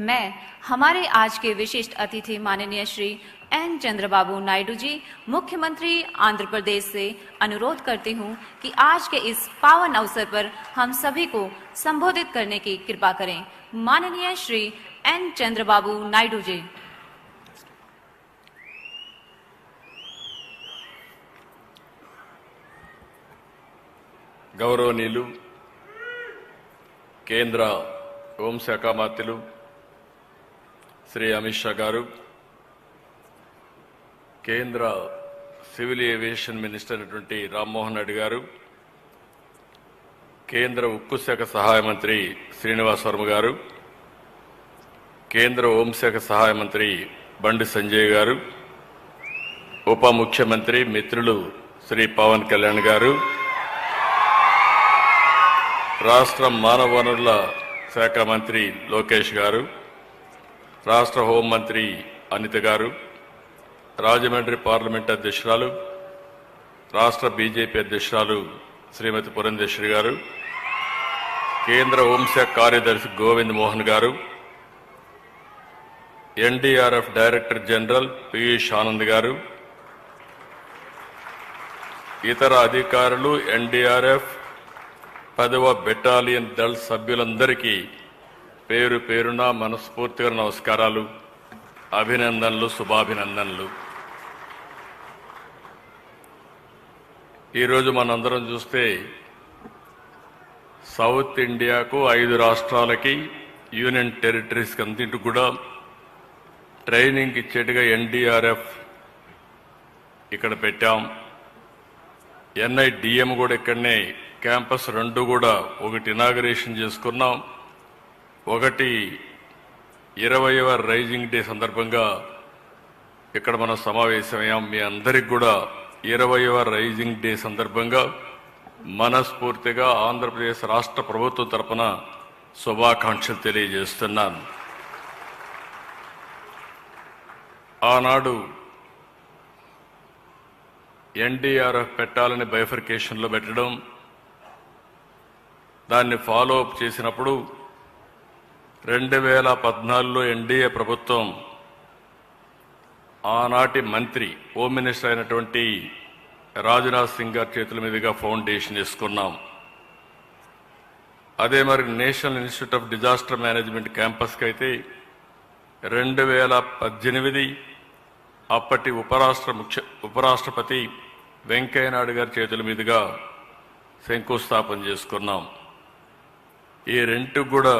मैं हमारे आज के विशिष्ट अतिथि माननीय श्री एन चंद्रबाबू नायडू जी, मुख्यमंत्री आंध्र प्रदेश से अनुरोध करती हूं कि आज के इस पावन अवसर पर हम सभी को संबोधित करने की कृपा करें। माननीय श्री एन चंद्रबाबू नायडू जी। గౌరవనీయులు కేంద్ర హోంశాఖ మంత్రులు శ్రీ అమిత్ షా గారు, కేంద్ర సివిల్ ఏవియేషన్ మినిస్టర్ అయినటువంటి రామ్మోహన్ రెడ్డి గారు, కేంద్ర ఉక్కు శాఖ సహాయ మంత్రి శ్రీనివాస్ వర్మ గారు, కేంద్ర హోంశాఖ సహాయ మంత్రి బండి సంజయ్ గారు, ఉప ముఖ్యమంత్రి మిత్రులు శ్రీ పవన్ కళ్యాణ్ గారు, రాష్ట్ర మానవ వనరుల శాఖ మంత్రి లోకేష్ గారు, రాష్ట్ర హోంమంత్రి అనిత గారు, రాజమండ్రి పార్లమెంట్ అధ్యక్షురాలు, రాష్ట్ర బీజేపీ అధ్యక్షురాలు శ్రీమతి పురంధేశ్వరి గారు, కేంద్ర హోంశాఖ కార్యదర్శి గోవింద్ మోహన్ గారు, NDRF director general Piyush Anand గారు, ఇతర అధికారులు, ఎన్డీఆర్ఎఫ్ 10వ బెటాలియన్ దళ సభ్యులందరికీ పేరు పేరున మనస్ఫూర్తిగా నమస్కారాలు, అభినందనలు, శుభాభినందనలు. ఈరోజు మనందరం చూస్తే సౌత్ ఇండియాకు 5 రాష్ట్రాలకి యూనియన్ టెరిటరీస్కి అంతటి కూడా ట్రైనింగ్ ఇచ్చేట్టుగా ఎన్డీఆర్ఎఫ్ ఇక్కడ పెట్టాం. ఎన్ఐడిఎం కూడా ఇక్కడనే క్యాంపస్ 2 కూడా, ఒకటి ఇనాగరేషన్ చేసుకున్నాం, ఒకటి 20వ రైజింగ్ డే సందర్భంగా ఇక్కడ మనం సమావేశమయ్యాం. మీ అందరికి కూడా 20వ రైజింగ్ డే సందర్భంగా మనస్ఫూర్తిగా ఆంధ్రప్రదేశ్ రాష్ట్ర ప్రభుత్వం తరపున శుభాకాంక్షలు తెలియజేస్తున్నాను. ఆనాడు ఎన్డీఆర్ఎఫ్ పెట్టాలని బైఫర్కేషన్లో పెట్టడం, దాన్ని ఫాలో అప్ చేసినప్పుడు 2014లో ఎన్డీఏ ప్రభుత్వం ఆనాటి మంత్రి హోమ్ మినిస్టర్ అయినటువంటి రాజ్నాథ్ సింగ్ గారి చేతుల మీదుగా ఫౌండేషన్ వేసుకున్నాం. అదే మరి national institute of disaster management క్యాంపస్కి అయితే 2018 అప్పటి ఉపరాష్ట్రపతి వెంకయ్యనాయుడు గారి చేతుల మీదుగా శంకుస్థాపన చేసుకున్నాం. ఈ రెంట్కు కూడా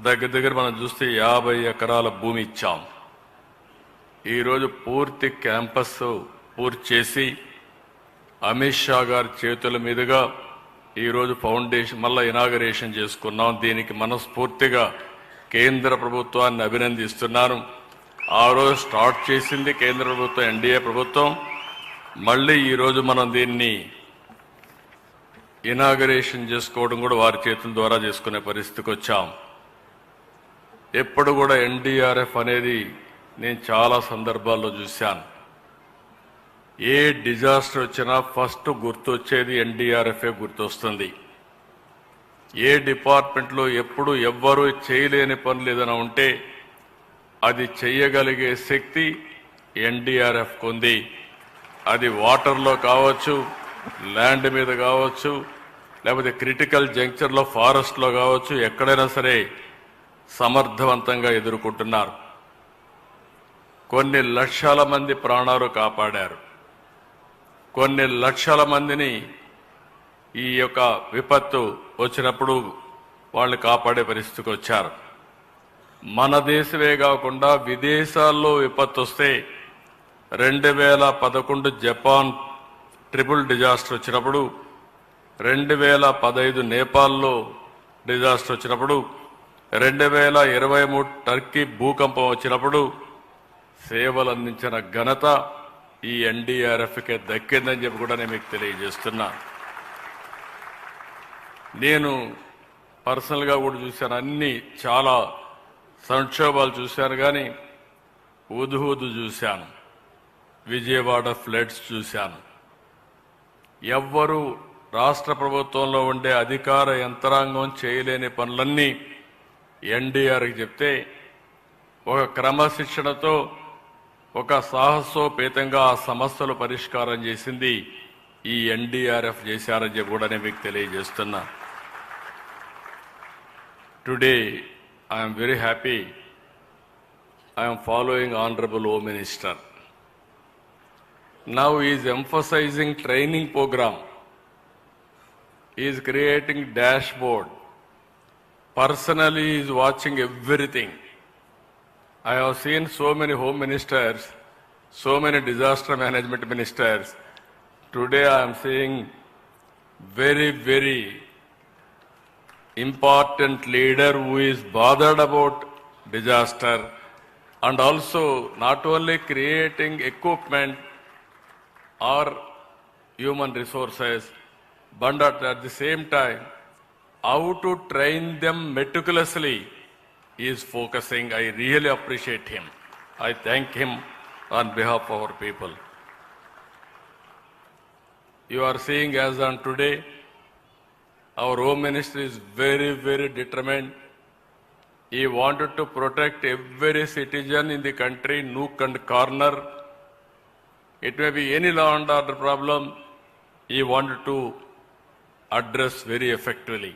దగ్గర మనం చూస్తే 50 ఎకరాల భూమి ఇచ్చాం. ఈరోజు పూర్తి క్యాంపస్ పూర్తి చేసి అమిత్ షా గారి చేతుల మీదుగా ఈరోజు ఫౌండేషన్ మళ్ళా ఇనాగరేషన్ చేసుకున్నాం. దీనికి మనస్ఫూర్తిగా కేంద్ర ప్రభుత్వాన్ని అభినందిస్తున్నాను. ఆ రోజు స్టార్ట్ చేసింది కేంద్ర ప్రభుత్వం, ఎన్డీఏ ప్రభుత్వం. మళ్ళీ ఈరోజు మనం దీన్ని ఇనాగరేషన్ చేసుకోవడం కూడా వారి చేతుల ద్వారా చేసుకునే పరిస్థితికి వచ్చాం. ఎప్పుడు కూడా ఎన్డీఆర్ఎఫ్ అనేది నేను చాలా సందర్భాల్లో చూశాను. ఏ డిజాస్టర్ వచ్చినా ఫస్ట్ గుర్తొచ్చేది ఎన్డీఆర్ఎఫే గుర్తొస్తుంది. ఏ డిపార్ట్మెంట్లో ఎప్పుడు ఎవ్వరూ చేయలేని పనులు ఏదైనా ఉంటే అది చేయగలిగే శక్తి ఎన్డీఆర్ఎఫ్ ఉంది. అది వాటర్లో కావచ్చు, ల్యాండ్ మీద కావచ్చు, లేకపోతే క్రిటికల్ జంక్చర్లో ఫారెస్ట్లో కావచ్చు, ఎక్కడైనా సరే సమర్థవంతంగా ఎదుర్కొంటున్నారు. కొన్ని లక్షల మంది ప్రాణాలు కాపాడారు. కొన్ని లక్షల మందిని ఈ యొక్క విపత్తు వచ్చినప్పుడు వాళ్ళు కాపాడే పరిస్థితికి వచ్చారు. మన దేశమే కాకుండా విదేశాల్లో విపత్తు వస్తే 2011 జపాన్ ట్రిపుల్ డిజాస్టర్ వచ్చినప్పుడు, 2015 నేపాల్లో డిజాస్టర్ వచ్చినప్పుడు, 2023 టర్కీ భూకంపం వచ్చినప్పుడు సేవలు అందించిన ఘనత ఈ ఎన్డీఆర్ఎఫ్కే దక్కిందని చెప్పి కూడా నేను మీకు తెలియజేస్తున్నా. నేను పర్సనల్గా కూడా చూశాను, అన్ని చాలా సంక్షోభాలు చూశాను, కానీ ఉదుహుదు చూశాను, విజయవాడ ఫ్లడ్స్ చూశాను. ఎవ్వరూ రాష్ట్ర ప్రభుత్వంలో ఉండే అధికార యంత్రాంగం చేయలేని పనులన్నీ ఎన్డీఆర్కి చెప్తే ఒక క్రమశిక్షణతో ఒక సాహసోపేతంగా ఆ సమస్యలు పరిష్కారం చేసింది ఈ ఎన్డీఆర్ఎఫ్ చేశారని చెప్పి కూడా నేను మీకు తెలియజేస్తున్నా. Today I'm very happy. I'm following honourable home minister. Now he is emphasizing training program. He is creating dashboard. Personally, he is watching everything. I have seen so many home ministers, so many disaster management ministers. Today I am seeing very, very important leader who is bothered about disaster and also not only creating equipment or human resources, but at the same time, how to train them meticulously, he is focusing. I really appreciate him. I thank him on behalf of our people. You are seeing as on today, our Home Minister is very, very determined. He wanted to protect every citizen in the country, nook and corner. It may be any law and order problem, he wanted to address very effectively.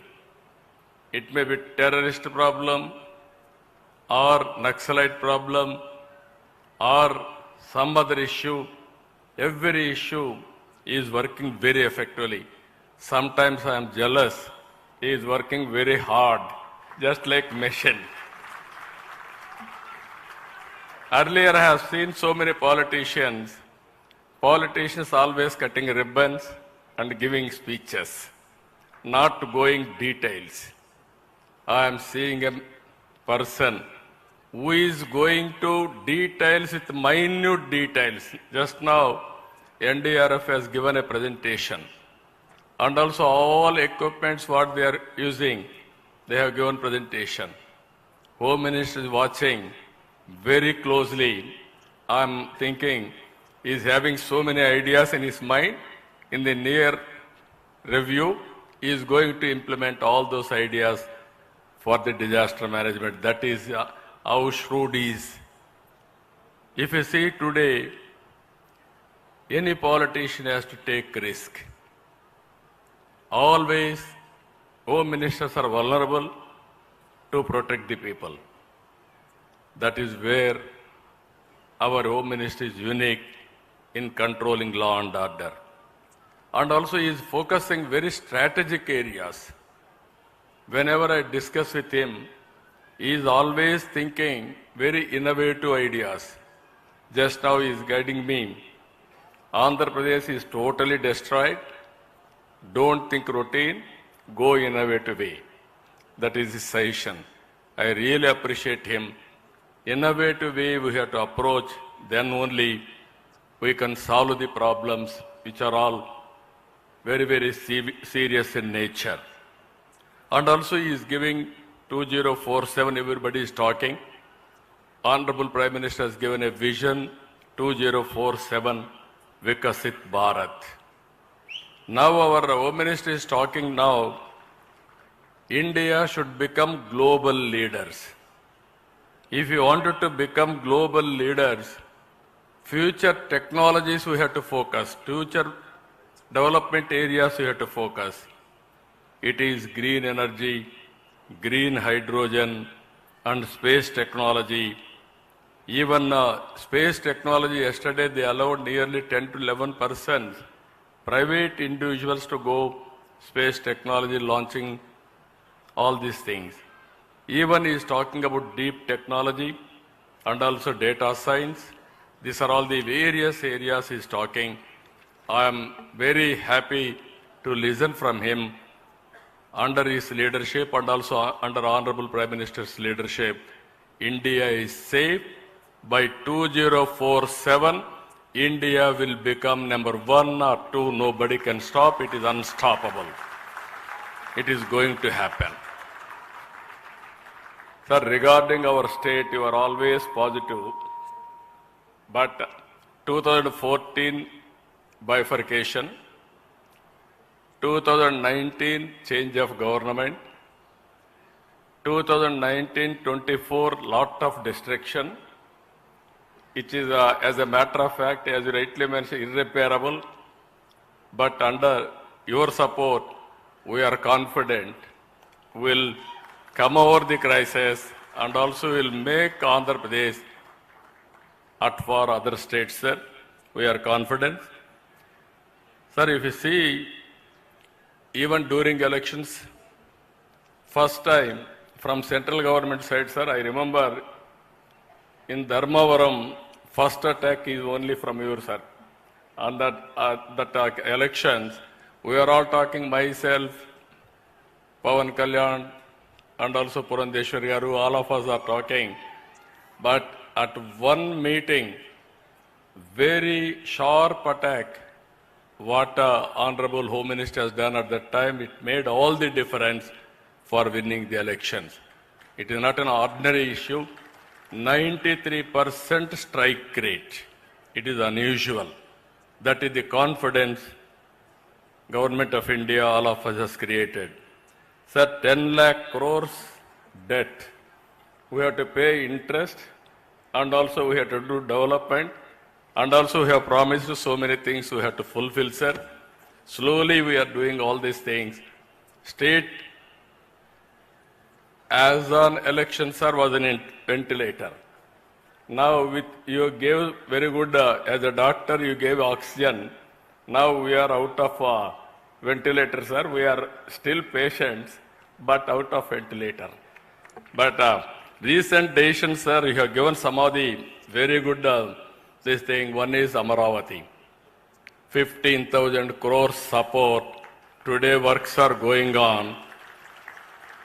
It may be terrorist problem or Naxalite problem or some other issue. Every issue he is working very effectively. Sometimes I am jealous. He is working very hard, just like machine. Earlier I have seen so many politicians always cutting ribbons and giving speeches, not going details. I am seeing a person who is going to details with minute details. Just now, NDRF has given a presentation. And also all equipments what they are using, they have given presentation. Home Minister is watching very closely. I am thinking, he is having so many ideas in his mind. In the near review, he is going to implement all those ideas for the disaster management. That is how shrewd he is. If you see today, any politician has to take risk. Always, home ministers are vulnerable to protect the people. That is where our home minister is unique in controlling law and order. And also he is focusing very strategic areas. Whenever I discuss with him, he is always thinking very innovative ideas. Just now he is guiding me. Andhra Pradesh is totally destroyed. Don't think routine, go innovative way. That is his suggestion. I really appreciate him. Innovative way we have to approach, then only we can solve the problems which are all very, very serious in nature. And also he is giving 2047, everybody is talking. Honorable Prime Minister has given a vision, 2047, Vikasit Bharat. Now our Home Minister is talking now, India should become global leaders. If you wanted to become global leaders, future technologies we have to focus, future development areas we have to focus. It is green energy, green hydrogen and space technology. Even space technology, yesterday they allowed nearly 10 to 11% private individuals to go space technology, launching all these things. Even he is talking about deep technology and also data science. These are all the various areas he is talking. I am very happy to listen from him. Under his leadership and also under Honorable Prime Minister's leadership, India is safe. By 2047, India will become number 1 or 2. Nobody can stop. It is unstoppable. It is going to happen. Sir, regarding our state, you are always positive. But 2014 bifurcation, 2019 change of government, 2019-24, lot of destruction, which is, as a matter of fact, as you rightly mentioned, irreparable. But under your support, we are confident we'll come over the crisis and also will make Andhra Pradesh at for other states, sir. We are confident. Sir, if you see, even during elections, first time from central government side, sir, I remember in Dharmavaram, first attack is only from you, sir. On that elections, we are all talking, myself, Pawan Kalyan, and also Purandeshwari Garu, all of us are talking. But at one meeting, very sharp attack, what Honorable Home Minister has done at that time, it made all the difference for winning the elections. It is not an ordinary issue. 93% strike rate. It is unusual. That is the confidence Government of India, all of us has created. Sir, 10 lakh crores debt. We have to pay interest and also we have to do development and also we have promised so many things we have to fulfill, sir. Slowly we are doing all these things. State, as an election, sir, was an ventilator. Now with you gave very good, as a doctor you gave oxygen. Now we are out of ventilator, sir. We are still patients, but out of ventilator. But recent decisions, sir, you have given some of the very good, this thing. One is Amaravati. 15,000 crores support. Today works are going on.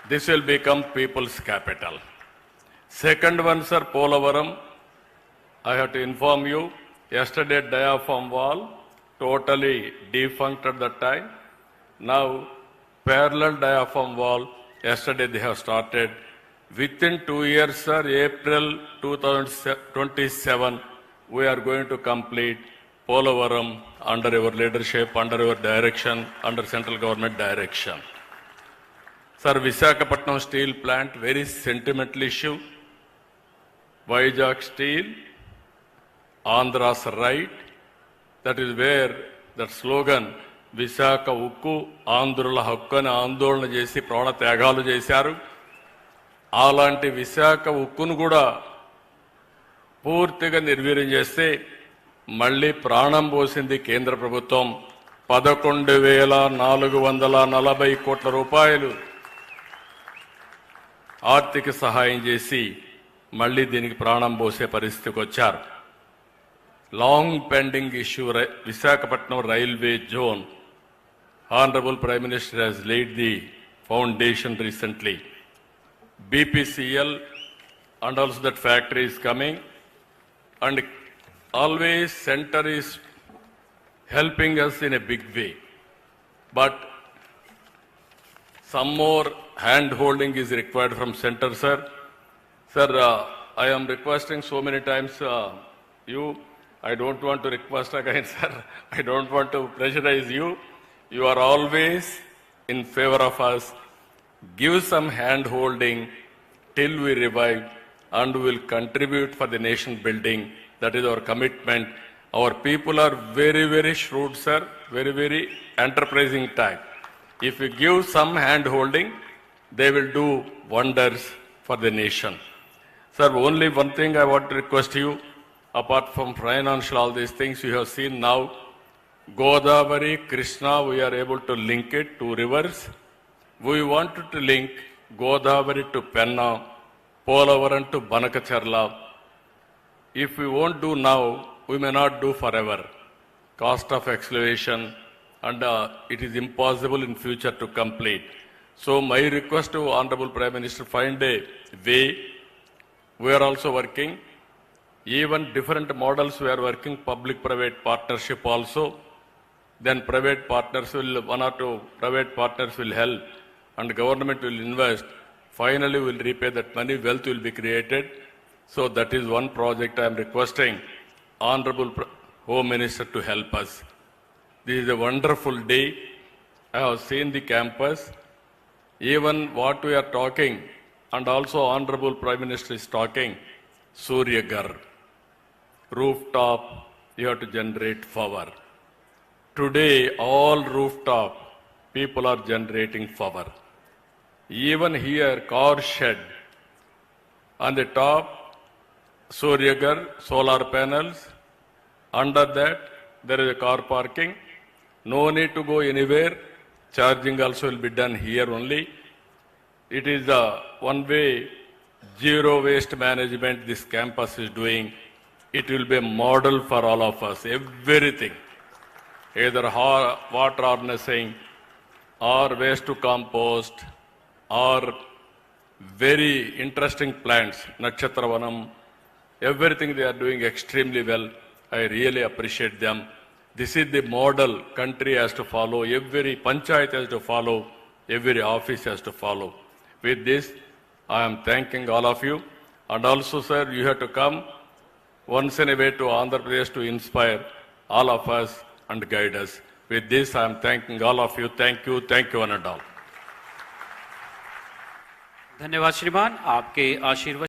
This will become people's capital. Second one, sir, Polavaram. I have to inform you, yesterday diaphragm wall, totally defunct at that time. Now, parallel diaphragm wall, yesterday they have started. Within 2 years, sir, April 2027, we are going to complete Polavaram under your leadership, under your direction, under central government direction. Sir, Visakhapatnam steel plant, very sentimental issue. Vizag steel, Andhra's right. That is where that slogan, Visakha Ukku, Andhrula Hakkani Andolana Jesi, Prana Tyagalu Chesaru. అలాంటి విశాఖ ఉక్కును కూడా పూర్తిగా నిర్వీర్యం చేస్తే మళ్ళీ ప్రాణం పోసింది కేంద్ర ప్రభుత్వం. 11,440 కోట్ల రూపాయలు ఆర్థిక సహాయం చేసి మళ్ళీ దీనికి ప్రాణం పోసే పరిస్థితికి వచ్చారు. Long pending issue Visakhapatnam railway zone. Honorable Prime Minister has laid the foundation recently. BPCL and also that factory is coming, and always center is helping us in a big way. But some more hand holding is required from center, sir. Sir, I am requesting so many times you. I don't want to request again, sir. I don't want to pressurize you. You are always in favor of us. Give some hand holding till we revive and we will contribute for the nation building. That is our commitment. Our people are very, very shrewd, sir. Very, very enterprising type. If we give some hand holding, they will do wonders for the nation. Sir, only one thing I want to request you, apart from financial, all these things you have seen now, Godavari, Krishna, we are able to link it to rivers. We wanted to link Godavari to Penna, Polavaram to Banakacharla. If we won't do now, we may not do forever. Cost of excavation and it is impossible in future to complete. So my request to Honorable Prime Minister, find a way. We are also working. Even different models we are working, public-private partnership also. Then private partners will, one or two private partners will help and government will invest. Finally, we will repay that money, wealth will be created. So that is one project I am requesting Honorable Home Minister to help us. This is a wonderful day. I have seen the campus. Even what we are talking, and also Honorable Prime Minister is talking, Surya Ghar, rooftop, you have to generate power. Today, all rooftop people are generating power. Even here, car shed, on the top, Surya Ghar, solar panels. Under that, there is a car parking. No need to go anywhere. Charging also will be done here only. It is the one-way zero waste management this campus is doing. It will be a model for all of us. Everything, either water harnessing or waste to compost or very interesting plants, Nakshatravanam, everything they are doing extremely well. I really appreciate them. This is the model country has to follow, every panchayat has to follow, every office has to follow. With this, I am thanking all of you. And also, sir, you have to come once in a way to Andhra Pradesh to inspire all of us and guide us. With this, I am thanking all of you. Thank you, one and all. धन्यवाद श्रीमान, आपके आशीर्वाद